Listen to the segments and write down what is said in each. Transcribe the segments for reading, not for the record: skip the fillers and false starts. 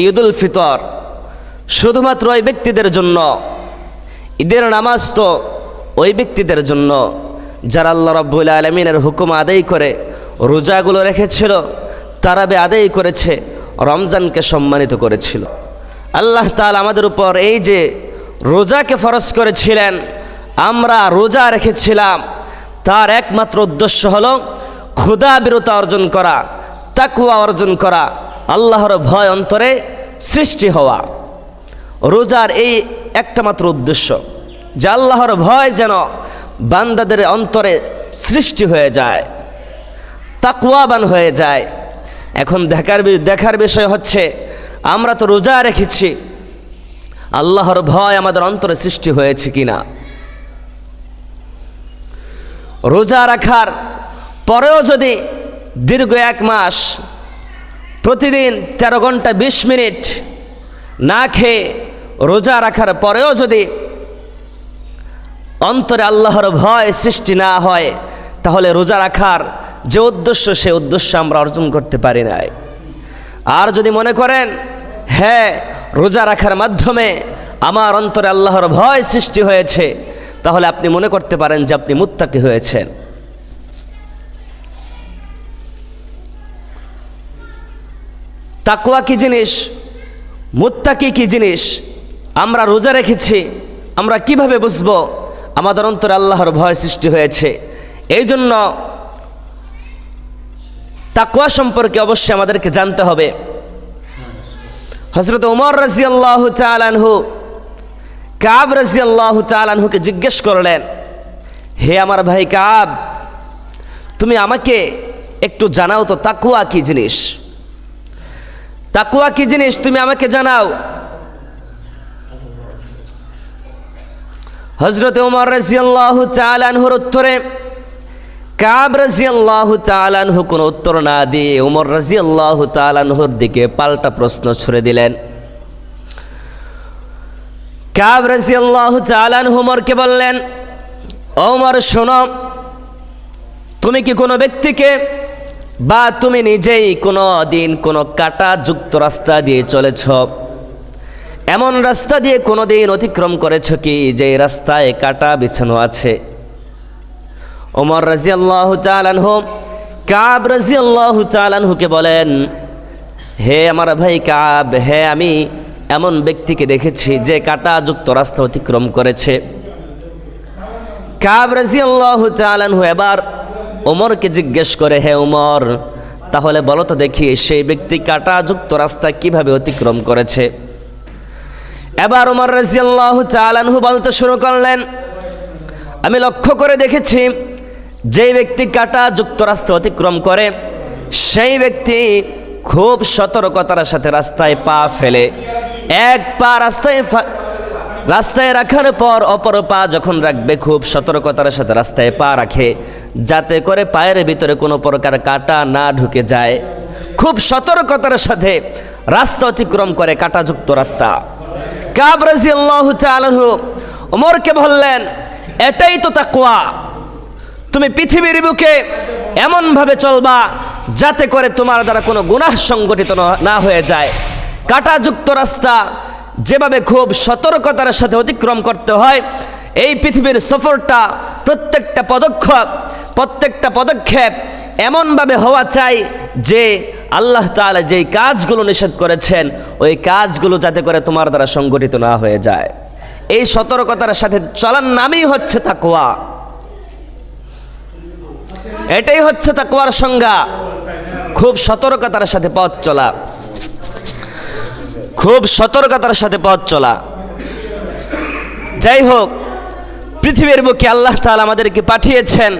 ঈদুল ফিতর শুধুমাত্র ওই ব্যক্তিদের জন্য, ঈদের নামাজ তো ওই ব্যক্তিদের জন্য যারা আল্লাহ রাব্বুল আলামিনের হুকুম আদায় করে রোজাগুলো রেখেছিল, তারাবি আদায় করেছে, রমজানকে সম্মানিত করেছিল। আল্লাহ তাআলা আমাদের উপর এই যে রোজাকে ফরজ করেছিলেন, আমরা রোজা রেখেছিলাম, তার একমাত্র উদ্দেশ্য হলো ক্ষুধাবিরতা অর্জন করা, তাকওয়া অর্জন করা, আল্লাহর ভয় অন্তরে সৃষ্টি হওয়া। রোজার এই একটা মাত্র উদ্দেশ্য যে আল্লাহর ভয় যেন বান্দাদের অন্তরে সৃষ্টি হয়ে যায়, তাকওয়াবান হয়ে যায়। এখন দেখার বিষয় হচ্ছে আমরা তো রোজা রেখেছি, আল্লাহর ভয় আমাদের অন্তরে সৃষ্টি হয়েছে কিনা। রোজা রাখার পরেও যদি দীর্ঘ 1 মাস প্রতিদিন 13 ঘন্টা 20 মিনিট না খেয়ে রোজা রাখার পরেও যদি অন্তরে আল্লাহর ভয় সৃষ্টি না হয়, তাহলে রোজা রাখার যে উদ্দেশ্য সে উদ্দেশ্য আমরা অর্জন করতে পারি নাই। আর যদি মনে করেন হ্যাঁ রোজা রাখার মাধ্যমে আমার অন্তরে আল্লাহর ভয় সৃষ্টি হয়েছে, তাহলে আপনি মনে করতে পারেন যে আপনি মুত্তাকি হয়েছেন। তাকওয়া কি জিনিস, মুত্তাকি কি জিনিস, আমরা রোজা রেখেছি, আমরা কিভাবে বুঝবো আমাদের অন্তরে আল্লাহর ভয় সৃষ্টি হয়েছে? এই জন্য তাকওয়া সম্পর্কে অবশ্যই আমাদেরকে জানতে হবে। হযরত ওমর রাদিয়াল্লাহু তাআলা আনহু কাব রাদিয়াল্লাহু তাআলা আনহুকে জিজ্ঞেস করলেন, হে আমার ভাই কাব, তুমি আমাকে একটু জানাও তো তাকওয়া কি জিনিস, তাকওয়া কি জিনিস তুমি আমাকে জানাও। হযরত ওমর রাদিয়াল্লাহু তাআলা আনহুর উত্তরে কাব রাদিয়াল্লাহু তাআলা আনহু কোনো উত্তর না দিয়ে ওমর রাদিয়াল্লাহু তাআলা আনহুর দিকে পাল্টা প্রশ্ন ছুড়ে দিলেন। কাব রাদিয়াল্লাহু তাআলা আনহু ওমরকে বললেন, ওমর শোনো, তুমি কি কোনো ব্যক্তিকে বা তুমি নিজেই কোনো দিন কোনো কাঁটাযুক্ত রাস্তা দিয়ে চলেছ? এমন রাস্তা দিয়ে কোনো দিন অতিক্রম করেছ কি যে রাস্তায় কাঁটা বিছানো আছে? ওমর রাদিয়াল্লাহু তাআলা আনহু কাব রাদিয়াল্লাহু তাআলা আনহুকে বলেন, হে আমার ভাই কাব, হে আমি এমন ব্যক্তিকে দেখেছি যে কাঁটাযুক্ত রাস্তা অতিক্রম করেছে। কাব রাদিয়াল্লাহু তাআলা আনহু এবার ওমরকে জিজ্ঞেস করে, হে ওমর, তাহলে বলো তো দেখি সেই ব্যক্তি কাঁটাযুক্ত রাস্তা কিভাবে অতিক্রম করেছে? এবার ওমর রাদিয়াল্লাহু তাআলা আনহু বলতে শুরু করলেন, আমি লক্ষ্য করে দেখেছি যেই ব্যক্তি কাঁটাযুক্ত রাস্তা অতিক্রম করে সেই ব্যক্তি খুব সতর্কতার সাথে রাস্তায় পা ফেলে, এক পা রাস্তায় রাখার পর অপর পা যখন রাখবে খুব সতর্কতার সাথে রাস্তায় পা রাখে, যাতে করে পায়ের ভিতরে কোনো প্রকার কাঁটা না ঢুকে যায়। খুব সতর্কতার সাথে রাস্তা অতিক্রম করে, কাঁটাযুক্ত রাস্তা। কাব রাদিয়াল্লাহু তাআলা আনহু ওমরকে বললেন, এটাই তো তাকওয়া। তুমি পৃথিবীর বুকে এমনভাবে চলবা যাতে করে তোমার দ্বারা কোনো গুনাহ সংগঠিত না হয়ে যায়। কাঁটাযুক্ত রাস্তা যেভাবে খুব সতর্কতার সাথে অতিক্রম করতে হয়, এই পৃথিবীর সফরটা প্রত্যেকটা পদক্ষেপ এমনভাবে হওয়া চাই যে আল্লাহ তাআলা যেই কাজগুলো নিষেধ করেছেন ওই কাজগুলো যাতে করে তোমার দ্বারা সংগঠিত না হয়ে যায়। এই সতর্কতার সাথে চলার নামই হচ্ছে তাকওয়া। এটাই হচ্ছে তাকওয়ার সংজ্ঞা, খুব সতর্কতার সাথে পথ চলা, খুব সতর্কতার সাথে পথ চলা। যাই হোক, পৃথিবীর বুকে আল্লাহ তাআলা আমাদেরকে পাঠিয়েছেন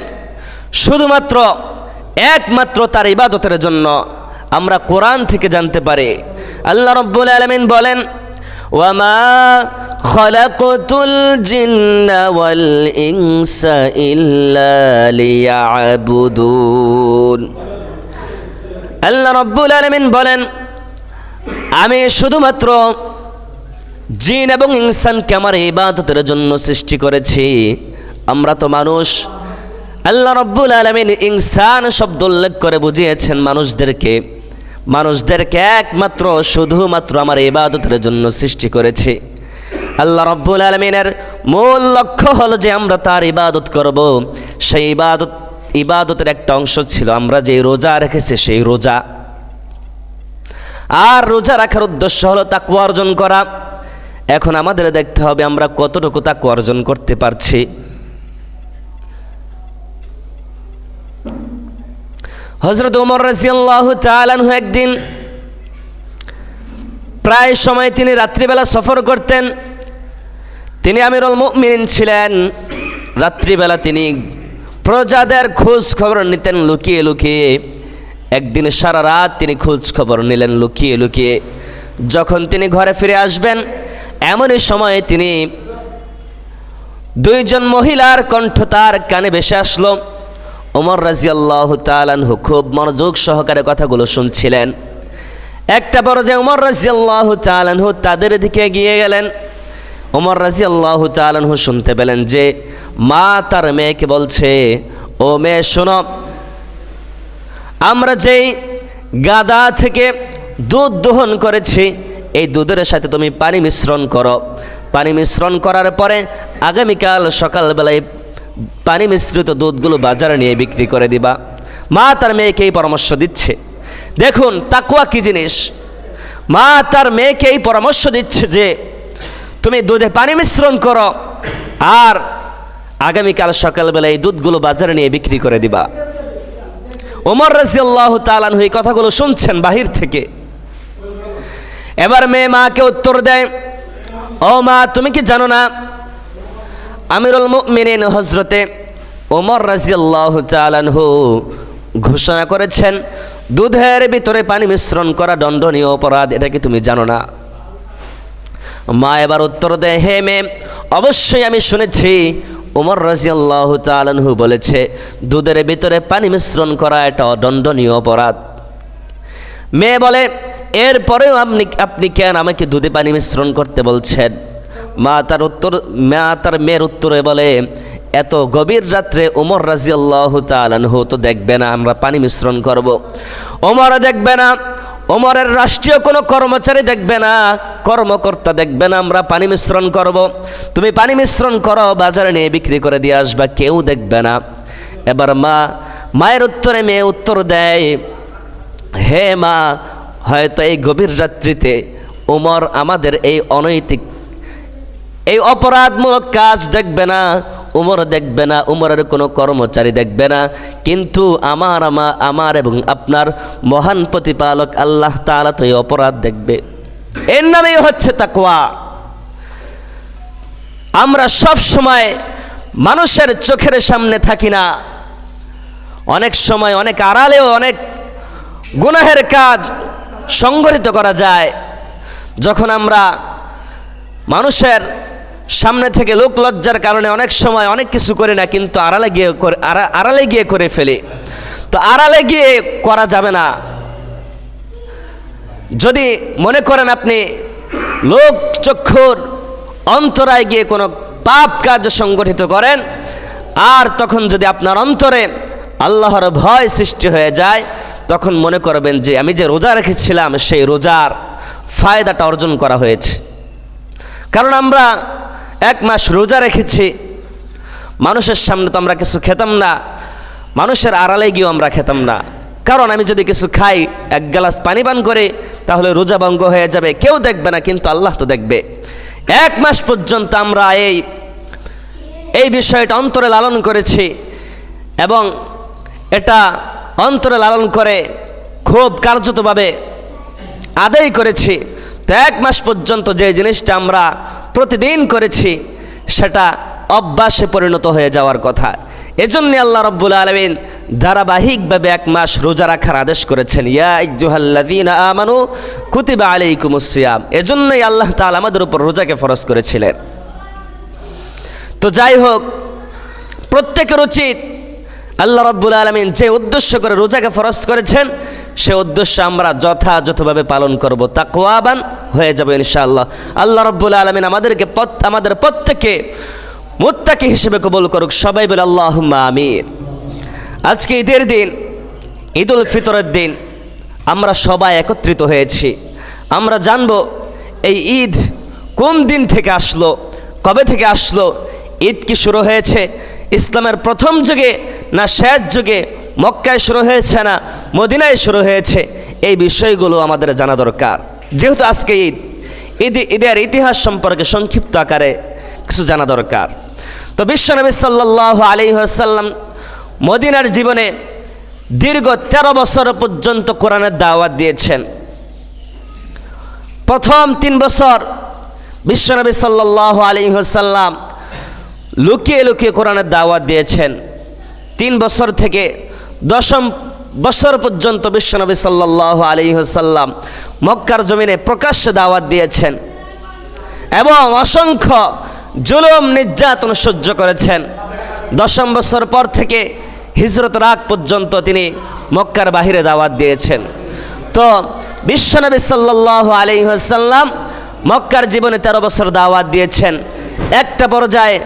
শুধুমাত্র একমাত্র তার ইবাদতের জন্য। আমরা কোরআন থেকে জানতে পারি, আল্লাহ রাব্বুল আলামিন বলেন, ওয়ামা খালাকতুল জিন্না ওয়াল ইনসা ইল্লা লিয়াবুদুন। আল্লাহ রাব্বুল আলামিন বলেন, আমি শুধুমাত্র জিন এবং ইনসানকে আমার ইবাদতের জন্য সৃষ্টি করেছি। আমরা তো মানুষ, আল্লাহ রাব্বুল আলামিন ইনসান শব্দ উল্লেখ করে বুঝিয়েছেন মানুষদেরকে। মানুষদেরকে একমাত্র শুধুমাত্র আমার ইবাদতের জন্য সৃষ্টি করেছি। আল্লাহ রাব্বুল আলামিনের মূল লক্ষ্য হলো যে আমরা তার ইবাদত করব। সেই ইবাদতের একটা অংশ ছিল আমরা যে রোজা রেখেছি সেই রোজা। আর রোজা রাখার উদ্দেশ্য হলো তাকওয়া অর্জন করা। এখন আমাদের দেখতে হবে আমরা কতটুকু তাকওয়া অর্জন করতে পারছি। হযরত ওমর রাদিয়াল্লাহু তাআলা আনহু একদিন প্রায় সময় তিনি রাত্রিবেলা সফর করতেন। তিনি আমিরুল মুমিনিন ছিলেন। রাত্রিবেলা তিনি প্রজাদের খোঁজ খবর নিতেন লুকিয়ে লুকিয়ে। একদিন সারা রাত তিনি খোঁজ খবর নিলেন লুকিয়ে লুকিয়ে। যখন তিনি ঘরে ফিরে আসবেন এমনই সময়ে তিনি দুইজন মহিলার কণ্ঠ তার কানে ভেসে আসলো। ওমর রাদিয়াল্লাহু তাআলা আনহু খুব মনোযোগ সহকারে কথাগুলো শুনছিলেন। একটা পর্যায়ে ওমর রাদিয়াল্লাহু তাআলা আনহু তাদের দিকে এগিয়ে গেলেন। ওমর রাদিয়াল্লাহু তাআলা আনহু শুনতে পেলেন যে মা তার মেয়েকে বলছে, ও মেয়ে শোনো, আমরা যেই গাদা থেকে দুধ দোহন করেছি এই দুধের সাথে তুমি পানি মিশ্রণ করো। পানি মিশ্রণ করার পরে আগামীকাল সকালবেলায় পানি মিশ্রিত দুধগুলো বাজারে নিয়ে বিক্রি করে দিবা। মা তার মেয়েকে এই পরামর্শ দিচ্ছে। দেখুন তাকওয়া কি জিনিস। মা তার মেয়েকে এই পরামর্শ দিচ্ছে যে তুমি দুধে পানি মিশ্রণ করো আর আগামীকাল সকালবেলা এই দুধগুলো বাজারে নিয়ে বিক্রি করে দিবা। ওমর রাদিয়াল্লাহু তাআলা আনহু এই কথাগুলো শুনছেন বাহির থেকে। এবার মেয়ে মাকে উত্তর দেয়, ও মা, তুমি কি জানো না আমিরুল মুমিনিন হযরতে ওমর রাদিয়াল্লাহু তাআলা আনহু ঘোষণা করেছেন দুধের ভিতরে পানি মিশ্রণ করা দণ্ডনীয় অপরাধ, এটা কি তুমি জানো না? মা এবার উত্তর দেয়, হে মেয়ে, অবশ্যই আমি শুনেছি ওমর রাদিয়াল্লাহু তাআলা আনহু বলেছে দুধের ভিতরে পানি মিশ্রণ করা এটা দণ্ডনীয় অপরাধ। মেয়ে বলে, এরপরেও আপনি কেন আমাকে দুধে পানি মিশ্রণ করতে বলছেন? মা তার মেয়ের উত্তরে বলে, এত গভীর রাত্রে ওমর রাদিয়াল্লাহু তাআলা আনহু তো দেখবে না আমরা পানি মিশ্রণ করব। ওমর দেখবে না, ওমরের রাষ্ট্রীয় কোনো কর্মচারী দেখবে না, কর্মকর্তা দেখবে না আমরা পানি মিশ্রণ করব। তুমি পানি মিশ্রণ করো, বাজারে নিয়ে বিক্রি করে দিয়ে আসবা, কেউ দেখবে না। এবার মায়ের উত্তরে মেয়ে উত্তর দেয়, হে মা, হয়তো এই গভীর রাত্রিতে ওমর আমাদের এই অনৈতিক এই অপরাধমূলক কাজ দেখবে না, উমর দেখবে না, উমরের কোনো কর্মচারী দেখবে না, কিন্তু আমার এবং আপনার মহান প্রতিপালক আল্লাহ তাআলা তো এই অপরাধ দেখবে। এর নামেই হচ্ছে তাকওয়া। আমরা সব সময় মানুষের চোখের সামনে থাকি না, অনেক সময় অনেক আড়ালেও অনেক গুনাহের কাজ সংগঠিত করা যায়। যখন আমরা মানুষের সামনে থেকে লোক লজ্জার কারণে অনেক সময় অনেক কিছু করি না, কিন্তু আড়ালে গিয়ে করে ফেলি। তো আড়ালে গিয়ে করা যাবে না। যদি মনে করেন আপনি লোক চক্ষুর অন্তরায় গিয়ে কোনো পাপ কাজ সংগঠিত করেন, আর তখন যদি আপনার অন্তরে আল্লাহর ভয় সৃষ্টি হয়ে যায়, তখন মনে করবেন যে আমি যে রোজা রেখেছিলাম সেই রোজার ফায়দাটা অর্জন করা হয়েছে। কারণ আমরা 1 মাস রোজা রেখেছি, মানুষের সামনে তো আমরা কিছু খেতাম না, মানুষের আড়ালে গিয়েও আমরা খেতাম না। কারণ আমি যদি কিছু খাই, 1 গ্লাস পানি পান করে, তাহলে রোজা ভঙ্গ হয়ে যাবে, কেউ দেখবে না, কিন্তু আল্লাহ তো দেখবে। 1 মাস পর্যন্ত আমরা এই বিষয়টা অন্তরে লালন করেছি এবং এটা অন্তরে লালন করে খুব কার্যতভাবে আদায় করেছি। তো 1 মাস পর্যন্ত যে জিনিসটা আমরা প্রতিদিন করেছি সেটা অভ্যাসে পরিণত হয়ে যাওয়ার কথা। এজন্য আল্লাহ রাব্বুল আলামিন ধারাবাহিকভাবে 1 মাস রোজা রাখার আদেশ করেছেন, ইয়া আইয়ুহাল্লাযীনা আমানু কুতিবা আলাইকুমুস সিয়াম। এজন্যই আল্লাহ তাআলা আমাদের উপর রোজাকে ফরজ করেছিলেন। তো যাই হোক, প্রত্যেকের উচিত আল্লাহ রাব্বুল আলামিন যে উদ্দেশ্য করে রোজাকে ফরজ করেছেন সে উদ্দেশ্য আমরা যথাযথভাবে পালন করব, তাকওয়াবান হয়ে যাব ইনশাআল্লাহ। আল্লাহ রাব্বুল আলামিন আমাদের প্রত্যেককে মুত্তাকি হিসেবে কবুল করুক। সবাই বলে আল্লাহুম্মা আমিন। আজকে ঈদের দিন, ঈদুল ফিতরের দিন, আমরা সবাই একত্রিত হয়েছি। আমরা জানব এই ঈদ কোন দিন থেকে আসলো, কবে থেকে আসলো, ঈদ কি শুরু হয়েছে ইসলামের প্রথম যুগে না শেষ যুগে, মক্কায় শুরু হয়েছে না মদিনায় শুরু হয়েছে, এই বিষয়গুলো আমাদের জানা দরকার। যেহেতু আজকে ঈদের ইতিহাস সম্পর্কে সংক্ষিপ্ত আকারে কিছু জানা দরকার। তো বিশ্বনবী সাল্লাল্লাহু আলাইহি ওয়াসাল্লাম মদিনার জীবনে দীর্ঘ 13 বছর পর্যন্ত কোরআনের দাওয়াত দিয়েছেন। প্রথম 3 বছর বিশ্বনবী সাল্লাল্লাহু আলাইহি ওয়াসাল্লাম লুকিয়ে লুকিয়ে কোরআনের দাওয়াত দিয়েছেন। 3 বছর থেকে 10ম বছর পর্যন্ত বিশ্বনবী সাল্লাল্লাহু আলাইহি ওয়াসাল্লাম মক্কার জমিনে প্রকাশ্যে দাওয়াত দিয়েছেন এবং অসংখ্য জুলুম নির্যাতন সহ্য করেছেন। 10ম বছর পর থেকে হিজরতের আগ পর্যন্ত তিনি মক্কার বাহিরে দাওয়াত দিয়েছেন। তো বিশ্বনবী সাল্লাল্লাহু আলাইহি ওয়াসাল্লাম মক্কার জীবনে 13 বছর দাওয়াত দিয়েছেন। একটা পর্যায়ে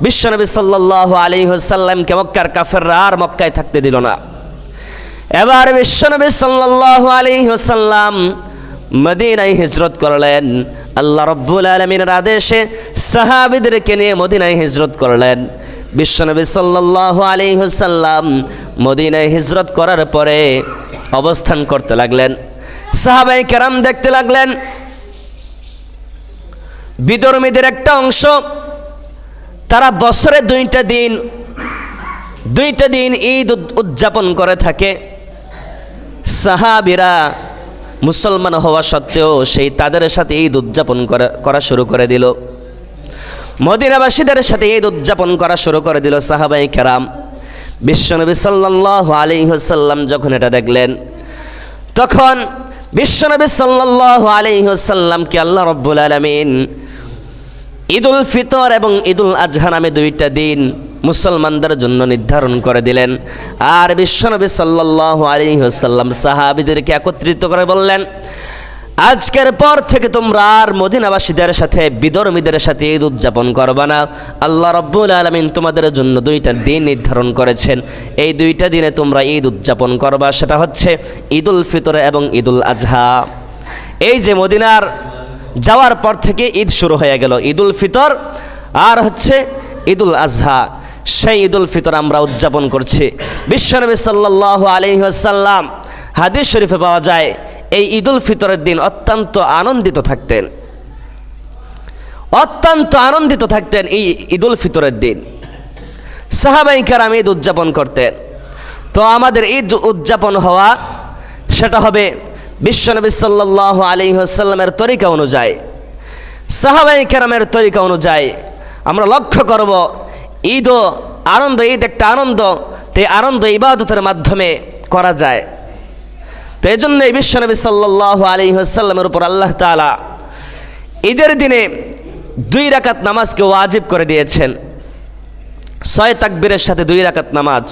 বিশ্বনবী সাল্লাল্লাহু আলাইহি ওয়াসাল্লামকে মক্কার কাফেররা আর মক্কায় থাকতে দিল না। এবার বিশ্বনবী সাল্লাল্লাহু আলাইহি ওয়াসাল্লাম মদিনায় হিজরত করলেন। আল্লাহ রাব্বুল আলামিনের আদেশে সাহাবীদেরকে নিয়ে মদিনায় হিজরত করলেন। বিশ্বনবী সাল্লাল্লাহু আলাইহি ওয়াসাল্লাম মদিনায় হিজরত করার পরে অবস্থান করতে লাগলেন। সাহাবায়ে কেরাম দেখতে লাগলেন বিধর্মীদের একটা অংশ তারা বছরে দুইটা দিন ঈদ উদযাপন করে থাকে। সাহাবীরা মুসলমান হওয়া সত্ত্বেও সেই তাদের সাথে ঈদ উদযাপন করা শুরু করে দিল। মদিনাবাসীদের সাথে ঈদ উদযাপন করা শুরু করে দিল সাহাবায়ে কেরাম। বিশ্বনবী সাল্লাল্লাহু আলাইহি ওয়াসাল্লাম যখন এটা দেখলেন, তখন বিশ্বনবী সাল্লাল্লাহু আলাইহি ওয়াসাল্লামকে আল্লাহ রাব্বুল আলামিন ঈদুল ফিতর এবং ঈদুল আজহা নামে 2টা দিন মুসলমানদের জন্য নির্ধারণ করে দিলেন। আর বিশ্বনবী সাল্লাল্লাহু আলাইহি ওয়াসাল্লাম সাহাবীদেরকে একত্রিত করে বললেন, আজকের পর থেকে তোমরা আর মদিনাবাসীদের সাথে বিধর্মীদের সাথে ঈদ উদযাপন করবা না। আল্লাহ রাব্বুল আলামিন তোমাদের জন্য 2টা দিন নির্ধারণ করেছেন। এই 2টা দিনে তোমরা ঈদ উদযাপন করবা, সেটা হচ্ছে ঈদুল ফিতর এবং ঈদুল আজহা। এই যে মদিনার যাওয়ার পর থেকে ঈদ শুরু হয়ে গেল, ঈদুল ফিতর আর হচ্ছে ঈদুল আজহা। সেই ঈদুল ফিতর আমরা উদযাপন করছি। বিশ্বনবী সাল্লাল্লাহু আলাইহি ওয়াসাল্লাম হাদিস শরীফে পাওয়া যায় এই ঈদুল ফিতরের দিন অত্যন্ত আনন্দিত থাকতেন। এই ঈদুল ফিতরের দিন সাহাবায়ে কেরাম ঈদ উদযাপন করতেন। তো আমাদের ঈদ উদযাপন হওয়া সেটা হবে বিশ্বনবী সাল্লাল্লাহু আলাইহি ওয়াসাল্লামের তরিকা অনুযায়ী, সাহাবায়ে কেরামের তরিকা অনুযায়ী। আমরা লক্ষ্য করব ঈদ ও আনন্দ, ঈদ একটা আনন্দ, তো এই আনন্দ ইবাদতের মাধ্যমে করা যায়। তো এই জন্যই বিশ্বনবী সাল্লাল্লাহু আলাইহি ওয়াসাল্লামের উপর আল্লাহ তাআলা ঈদের দিনে 2 রাকাত নামাজকে ওয়াজিব করে দিয়েছেন। 6 তাকবীরের সাথে 2 রাকাত নামাজ,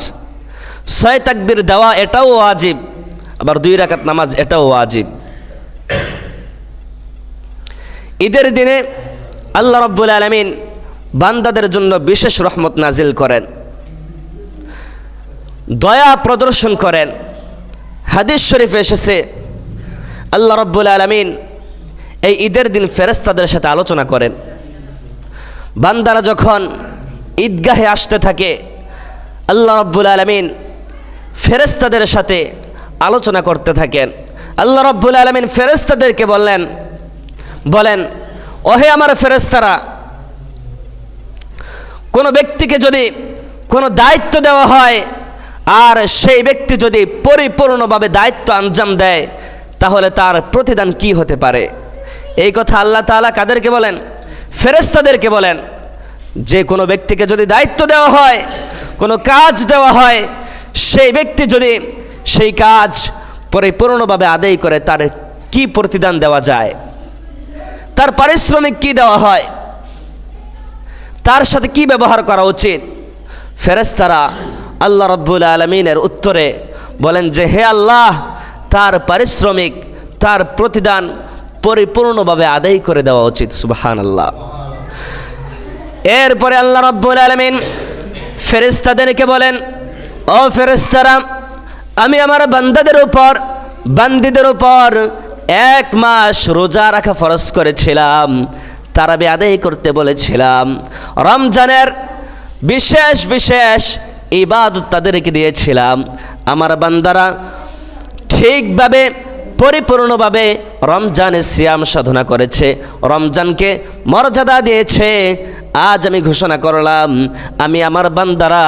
6 তাকবীর দেওয়া এটাও ওয়াজিব, আবার 2 রাকাত নামাজ এটাও ওয়াজিব। ঈদের দিনে আল্লাহ রাব্বুল আলামিন বান্দাদের জন্য বিশেষ রহমত নাজিল করেন, দয়া প্রদর্শন করেন। হাদিস শরীফে এসেছে আল্লাহ রাব্বুল আলামিন এই ঈদের দিন ফেরেশতাদের সাথে আলোচনা করেন। বান্দারা যখন ঈদগাহে আসতে থাকে, আল্লাহ রাব্বুল আলামিন ফেরেশতাদের সাথে আলোচনা করতে থাকেন। আল্লাহ রাব্বুল আলামিন ফেরেশতাদেরকে বলেন, ওহে আমার ফেরেশতারা, কোনো ব্যক্তিকে যদি কোনো দায়িত্ব দেওয়া হয় আর সেই ব্যক্তি যদি পরিপূর্ণভাবে দায়িত্ব আঞ্জাম দেয়, তাহলে তার প্রতিদান কি হতে পারে? এই কথা আল্লাহ তাআলা কাদেরকে বলেন? ফেরেশতাদেরকে বলেন। যে কোনো ব্যক্তিকে যদি দায়িত্ব দেওয়া হয়, কোনো কাজ দেওয়া হয়, সেই ব্যক্তি যদি সেই কাজ পরিপূর্ণভাবে আদায় করে, তার কি প্রতিদান দেওয়া যায়, তার পারিশ্রমিক কি দেওয়া হয়, তার সাথে কি ব্যবহার করা উচিত? ফেরেশতারা আল্লাহ রাব্বুল আলামিনের উত্তরে বলেন যে, হে আল্লাহ, তার পারিশ্রমিক, তার প্রতিদান পরিপূর্ণভাবে আদায় করে দেওয়া উচিত। সুবহানাল্লাহ। এরপরে আল্লাহ রাব্বুল আলামিন ফেরেশতাদেরকে বলেন, ও ফেরেশতারা, আমি আমার বান্দাদের উপর বান্দীদের উপর 1 মাস রোজা রাখা ফরজ করেছিলাম, তারাবি আদায় করতে বলেছিলাম, রমজানের বিশেষ বিশেষ ইবাদত তাদেরকে দিয়েছিলাম। আমার বান্দারা ঠিকভাবে পরিপূর্ণভাবে রমজানে সিয়াম সাধনা করেছে, রমজানকে মর্যাদা দিয়েছে। আজ আমি ঘোষণা করলাম, আমি আমার বান্দারা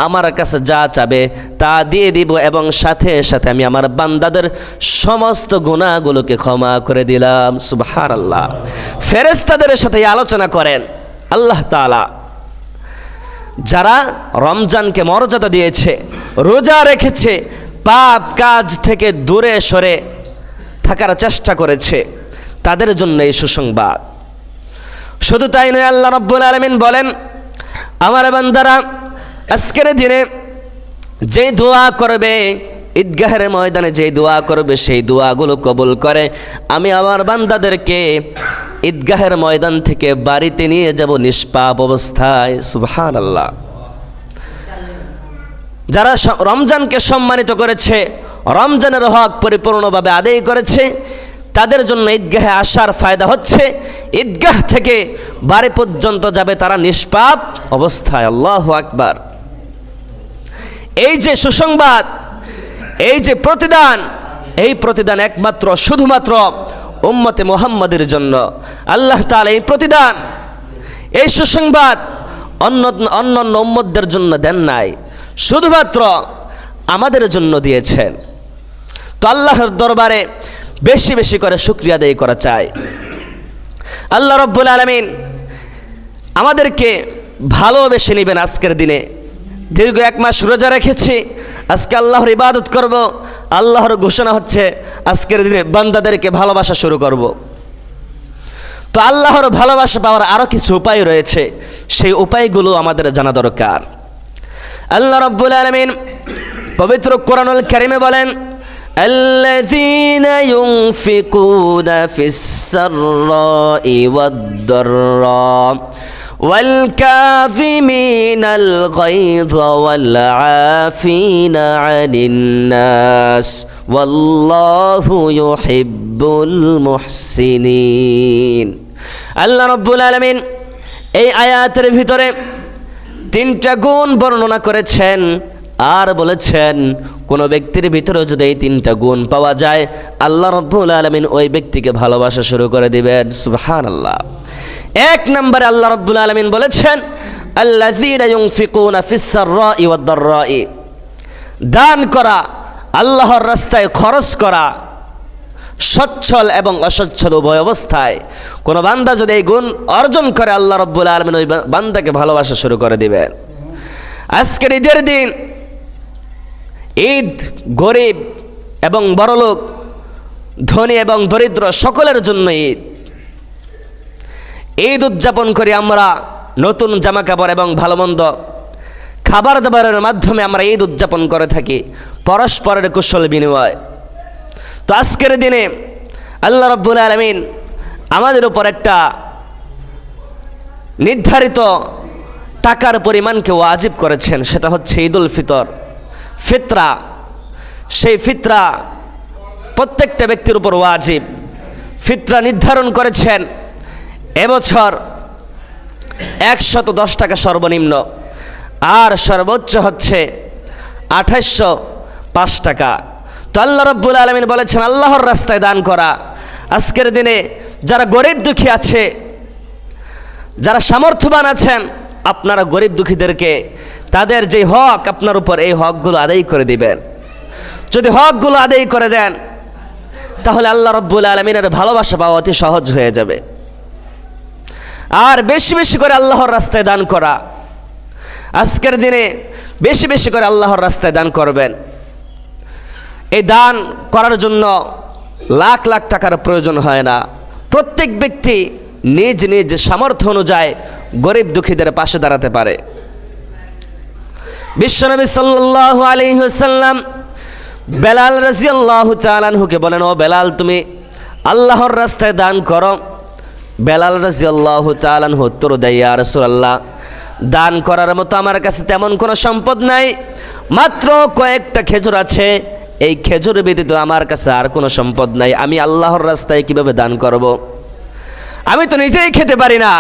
আমার কাছে যা চাবে তা দিয়ে দিব, এবং সাথে সাথে আমি আমার বান্দাদের সমস্ত গুনাহগুলোকে ক্ষমা করে দিলাম। সুবহানাল্লাহ। ফেরেশতাদের সাথে আলোচনা করেন আল্লাহ তাআলা, যারা রমজানকে মর্যাদা দিয়েছে, রোজা রেখেছে, পাপ কাজ থেকে দূরে সরে থাকার চেষ্টা করেছে, তাদের জন্য এই সুসংবাদ। শুধু তাই নয়, আল্লাহ রাব্বুল আলামিন বলেন, আমার বান্দারা আজকের দিনে যে দোয়া করবে, ঈদগাহের ময়দানে যে দোয়া করবে, সেই দোয়াগুলো কবুল করে আমি আমার বান্দাদেরকে ঈদগাহের ময়দান থেকে বাড়িতে নিয়ে যাব নিষ্পাপ অবস্থায়। সুবহানাল্লাহ। যারা রমজানকে সম্মানিত করেছে, রমজানের হক পরিপূর্ণভাবে আদায় করেছে, তাদের জন্য ঈদগাহে আসার ফায়দা হচ্ছে ঈদগাহ থেকে বাড়ি পর্যন্ত যাবে তারা নিষ্পাপ অবস্থায়। আল্লাহু আকবার। এই যে সুসংবাদ, এই যে প্রতিদান, এই প্রতিদান একমাত্র শুধুমাত্র উম্মতে মুহাম্মাদের জন্য। আল্লাহ তাআলা এই প্রতিদান, এই সুসংবাদ অন্যান্য উম্মতদের জন্য দেন নাই, শুধুমাত্র আমাদের জন্য দিয়েছেন। তো আল্লাহর দরবারে বেশি বেশি করে শুকরিয়া আদায় করা চাই। আল্লাহ রাব্বুল আলামিন আমাদেরকে ভালোবেসে নেবেন। আজকের দিনে দীর্ঘ 1 মাস রোজা রেখেছি, আজকে আল্লাহর ইবাদত করব। আল্লাহর ঘোষণা হচ্ছে আজকের দিনে বান্দাদেরকে ভালোবাসা শুরু করব। তো আল্লাহর ভালোবাসা পাওয়ার আরও কিছু উপায় রয়েছে, সেই উপায়গুলো আমাদের জানা দরকার। আল্লাহ রাব্বুল আলামিন পবিত্র কোরআনুল কারীমে বলেন, আল্লাযীনা ইউনফিকুনা ফিস-সাররাই ওয়াদ-দাররা ওয়াল কাযিমিনাল গায়যা ওয়াল আফিনা আনিন নাস ওয়াল্লাহু ইউহিব্বুল মুহসিনিন। আল্লাহ রাব্বুল আলামিন এই আয়াতের ভিতরে 3টা গুণ বর্ণনা করেছেন, আর বলেছেন কোন ব্যক্তির ভিতরে যদি এই 3টা গুণ পাওয়া যায়, আল্লাহ রাব্বুল আলামিন ওই ব্যক্তিকে ভালোবাসা শুরু করে দিবেন। সুবহানাল্লাহ। 1 নম্বরে আল্লাহ রাব্বুল আলামিন বলেছেন, আল্লাযীনা ইউনফিকুনা ফিস-সাররাই ওয়াদ-দাররাই, দান করা, আল্লাহর রাস্তায় খরচ করা, সচ্ছল এবং অসচ্ছল উভয় অবস্থায়। কোন বান্দা যদি এই গুণ অর্জন করে, আল্লাহ রাব্বুল আলামিন ওই বান্দাকে ভালোবাসা শুরু করে দিবেন। আজকের ঈদের দিন, ঈদ গরিব এবং বড়লোক, ধনী এবং দরিদ্র সকলের জন্য ঈদ। ঈদ উদযাপন করি আমরা নতুন জামা কাপড় এবং ভালো মন্দ খাবার দাবারের মাধ্যমে আমরা ঈদ উদযাপন করে থাকি, পরস্পরের কুশল বিনিময়। তো আজকের দিনে আল্লাহ রাব্বুল আলামিন আমাদের উপর একটা নির্ধারিত টাকার পরিমাণকে ওয়াজিব করেছেন, সেটা হচ্ছে ঈদুল ফিতর, ফিতরা। সেই ফিতরা প্রত্যেকটা ব্যক্তির উপর ওয়াজিব। ফিতরা নির্ধারণ করেছেন এবছর 110 টাকা সর্বনিম্ন, আর সর্বোচ্চ হচ্ছে 2805 টাকা। তো আল্লাহ রাব্বুল আলামিন বলেছেন আল্লাহর রাস্তায় দান করা। আজকের দিনে যারা গরিব দুঃখী আছে, যারা সামর্থ্যবান আছেন, আপনারা গরিব দুঃখীদেরকে তাদের যে হক আপনার উপর, এই হকগুলো আদায় করে দিবেন। যদি হকগুলো আদায় করে দেন, তাহলে আল্লাহ রাব্বুল আলামিনের ভালোবাসা পাওয়া অতি সহজ হয়ে যাবে। আর বেশি বেশি করে আল্লাহর রাস্তায় দান করা। আজকের দিনে বেশি বেশি করে আল্লাহর রাস্তায় দান করবেন। এই দান করার জন্য লাখ লাখ টাকার প্রয়োজন হয় না। প্রত্যেক ব্যক্তি নিজ নিজ সামর্থ্য অনুযায়ী গরিব দুঃখীদের পাশে দাঁড়াতে পারে। বিশ্বনবী সাল্লাল্লাহু আলাইহি ওয়াসাল্লাম বেলাল রাদিয়াল্লাহু তাআলা আনহুকে বলেন, ও বেলাল, তুমি আল্লাহর রাস্তায় দান করো। বেলাল রাদিয়াল্লাহু তাআলা আনহু উত্তর দেয়, ইয়া রাসূলুল্লাহ, দান করার মতো আমার কাছে তেমন কোনো সম্পদ নাই, মাত্র কয়েকটা খেজুর আছে, এই খেজুর ব্যতীত আমার কাছে আর কোনো সম্পদ নাই, আমি আল্লাহর রাস্তায় কিভাবে দান করব? আমি তো নিজেই খেতে পারি না,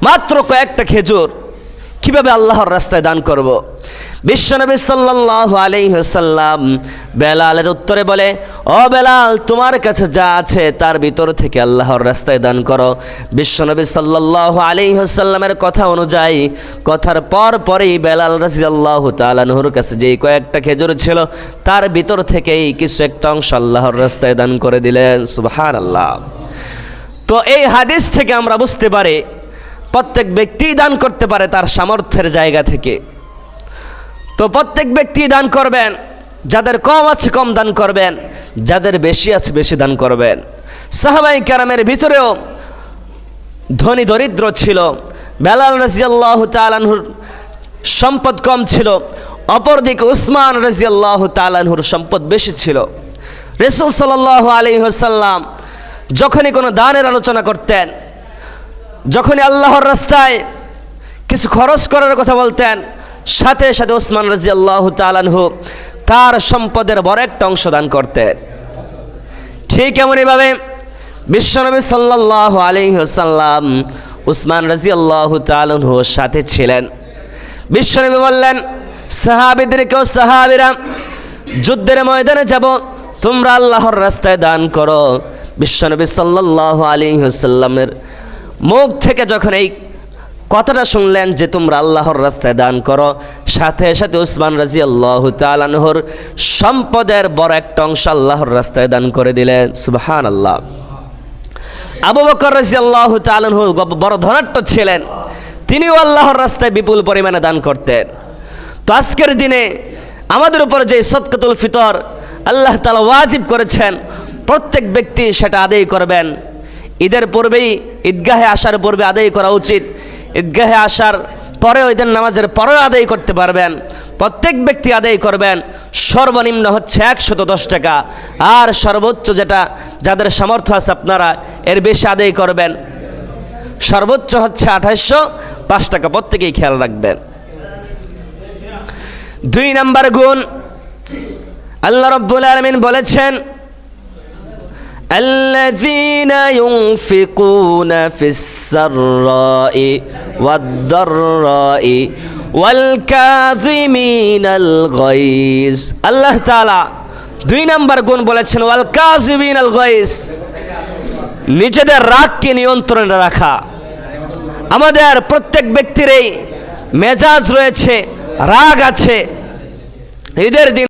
মাত্র কয়েকটা খেজুর কিভাবে আল্লাহর রাস্তায় দান করব? বিশ্বনবী সাল্লাল্লাহু আলাইহি ওয়াসাল্লাম বেলালের উত্তরে বলে, ও বেলাল, তোমার কাছে যা আছে তার ভিতর থেকে আল্লাহর রাস্তায় দান করো। বিশ্বনবী সাল্লাল্লাহু আলাইহি ওয়াসাল্লামের কথা অনুযায়ী কথার পরেই বেলাল রাদিয়াল্লাহু তাআলা আনহুর কাছে যেই কয়েকটা খেজুর ছিল তার ভিতর থেকেই কিছু একটা অংশ আল্লাহর রাস্তায় দান করে দিলেন। সুবহানাল্লাহ। তো এই হাদিস থেকে আমরা বুঝতে পারি প্রত্যেক ব্যক্তি দান করতে পারে তার সামর্থ্যের জায়গা থেকে। তো প্রত্যেক ব্যক্তি দান করবেন, যাদের কম আছে কম দান করবেন, যাদের বেশি আছে বেশি দান করবেন। সাহাবায়ে কেরামের ভিতরেও ধনী দরিদ্র ছিল। বেলাল রাদিয়াল্লাহু তাআলা আনহুর সম্পদ কম ছিল, অপরদিকে উসমান রাদিয়াল্লাহু তাআলা আনহুর সম্পদ বেশি ছিল। রাসূল সাল্লাল্লাহু আলাইহি ওয়াসাল্লাম যখনই কোনো দানের আলোচনা করতেন, যখনই আল্লাহর রাস্তায় কিছু খরচ করার কথা বলতেন, সাথে সাথে উসমান রাদিয়াল্লাহু তাআলা আনহু তার সম্পদের বড় একটা অংশ দান করতেন। ঠিক এমনইভাবে বিশ্বনবী সাল্লাল্লাহু আলাইহি ওয়াসাল্লাম উসমান রাদিয়াল্লাহু তাআলা আনহুর সাথে ছিলেন। বিশ্বনবী বললেন, সাহাবীদেরকেও, সাহাবীরা যুদ্ধের ময়দানে যাব, তোমরা আল্লাহর রাস্তায় দান করো। বিশ্বনবী সাল্লাল্লাহু আলাইহি ওয়াসাল্লামের মুখ থেকে যখন এই কথাটা শুনলেন যে তোমরা আল্লাহর রাস্তায় দান করো, সাথে সাথে উসমান রাদিয়াল্লাহু তাআলা আনহুর সম্পদের বড় একটা অংশ আল্লাহর রাস্তায় দান করে দিলেন। সুবহানাল্লাহ। আবু বকর রাদিয়াল্লাহু তাআলা আনহু বড় ধনাঢ্য ছিলেন, তিনিও আল্লাহর রাস্তায় বিপুল পরিমাণে দান করতেন। তো আজকের দিনে আমাদের উপর যে সদকাতুল ফিতর আল্লাহ তাআলা ওয়াজিব করেছেন, প্রত্যেক ব্যক্তি সেটা আদায় করবেন। ঈদের পূর্বেই, ঈদগাহে আসার পূর্বে আদায় করা উচিত। ঈদগাহে আসার পরেও, ঈদের নামাজের পরেও আদায় করতে পারবেন। প্রত্যেক ব্যক্তি আদায় করবেন। সর্বনিম্ন হচ্ছে 110 টাকা, আর সর্বোচ্চ যেটা যাদের সামর্থ্য আছে আপনারা এর বেশি আদায় করবেন। সর্বোচ্চ হচ্ছে 2805 টাকা, প্রত্যেকেই খেয়াল রাখবেন। 2 নম্বর গুণ, আল্লাহ রাব্বুল আলামিন বলেছেন, الذين ينفقون في السراء والضراء والكاظمين الغيظ। আল্লাহ তাআলা 2 নম্বর গুণ বলেছেন, ওয়াল কাযিমিন আল গাইজ, নিজেদের রাগকে নিয়ন্ত্রণে রাখা। আমাদের প্রত্যেক ব্যক্তির এই মেজাজ রয়েছে, রাগ আছে। ঈদের দিন